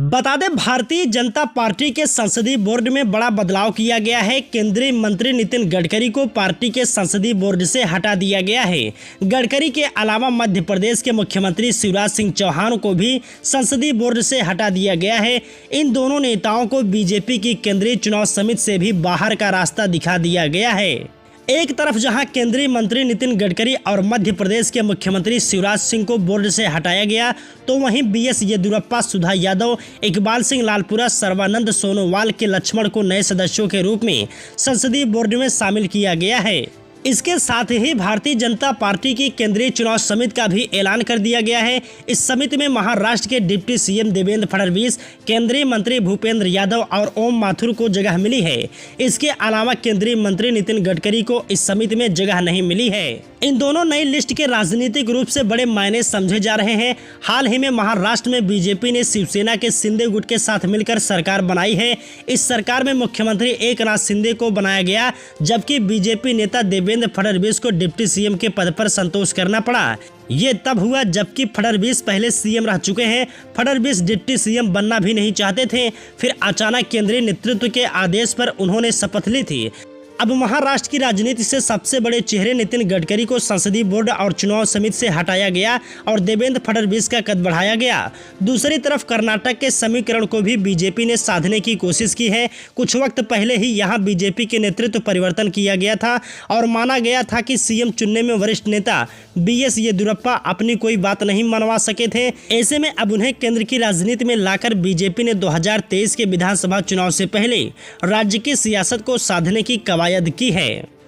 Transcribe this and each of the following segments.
बता दें, भारतीय जनता पार्टी के संसदीय बोर्ड में बड़ा बदलाव किया गया है। केंद्रीय मंत्री नितिन गडकरी को पार्टी के संसदीय बोर्ड से हटा दिया गया है। गडकरी के अलावा मध्य प्रदेश के मुख्यमंत्री शिवराज सिंह चौहान को भी संसदीय बोर्ड से हटा दिया गया है। इन दोनों नेताओं को बीजेपी की केंद्रीय चुनाव समिति से भी बाहर का रास्ता दिखा दिया गया है। एक तरफ जहां केंद्रीय मंत्री नितिन गडकरी और मध्य प्रदेश के मुख्यमंत्री शिवराज सिंह को बोर्ड से हटाया गया, तो वहीं बीएस येदियुरप्पा, सुधा यादव, इकबाल सिंह लालपुरा, सर्बानंद सोनोवाल के लक्ष्मण को नए सदस्यों के रूप में संसदीय बोर्ड में शामिल किया गया है। इसके साथ ही भारतीय जनता पार्टी की केंद्रीय चुनाव समिति का भी ऐलान कर दिया गया है। इस समिति में महाराष्ट्र के डिप्टी सीएम देवेंद्र फडणवीस, केंद्रीय मंत्री भूपेंद्र यादव और ओम माथुर को जगह मिली है। इसके अलावा केंद्रीय मंत्री नितिन गडकरी को इस समिति में जगह नहीं मिली है। इन दोनों नई लिस्ट के राजनीतिक रूप से बड़े मायने समझे जा रहे हैं। हाल ही में महाराष्ट्र में बीजेपी ने शिवसेना के शिंदे गुट के साथ मिलकर सरकार बनाई है। इस सरकार में मुख्यमंत्री एकनाथ शिंदे को बनाया गया, जबकि बीजेपी नेता देवेंद्र फडणवीस को डिप्टी सीएम के पद पर संतोष करना पड़ा। ये तब हुआ जबकि फडणवीस पहले सीएम रह चुके हैं। फडणवीस डिप्टी सीएम बनना भी नहीं चाहते थे। फिर अचानक केंद्रीय नेतृत्व के आदेश पर उन्होंने शपथ ली थी। अब महाराष्ट्र की राजनीति से सबसे बड़े चेहरे नितिन गडकरी को संसदीय बोर्ड और चुनाव समिति से हटाया गया और देवेंद्र फडणवीस का कद बढ़ाया गया। दूसरी तरफ कर्नाटक के समीकरण को भी बीजेपी ने साधने की कोशिश की है। कुछ वक्त पहले ही यहां बीजेपी के नेतृत्व परिवर्तन किया गया था और माना गया था कि सीएम चुनने में वरिष्ठ नेता बीएस येदियुरप्पा अपनी कोई बात नहीं मनवा सके थे। ऐसे में अब उन्हें केंद्र की राजनीति में लाकर बीजेपी ने 2023 के विधानसभा चुनाव से पहले राज्य की सियासत को साधने की कवायद की है।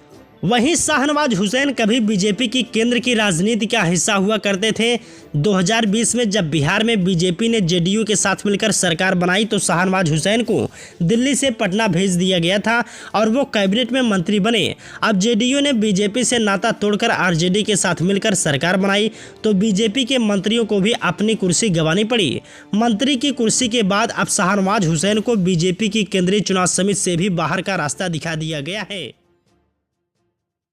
वहीं शाहनवाज हुसैन कभी बीजेपी की केंद्र की राजनीति का हिस्सा हुआ करते थे। 2020 में जब बिहार में बीजेपी ने जेडीयू के साथ मिलकर सरकार बनाई, तो शाहनवाज हुसैन को दिल्ली से पटना भेज दिया गया था और वो कैबिनेट में मंत्री बने। अब जेडीयू ने बीजेपी से नाता तोड़कर आरजेडी के साथ मिलकर सरकार बनाई, तो बीजेपी के मंत्रियों को भी अपनी कुर्सी गंवानी पड़ी। मंत्री की कुर्सी के बाद अब शाहनवाज हुसैन को बीजेपी की केंद्रीय चुनाव समिति से भी बाहर का रास्ता दिखा दिया गया है।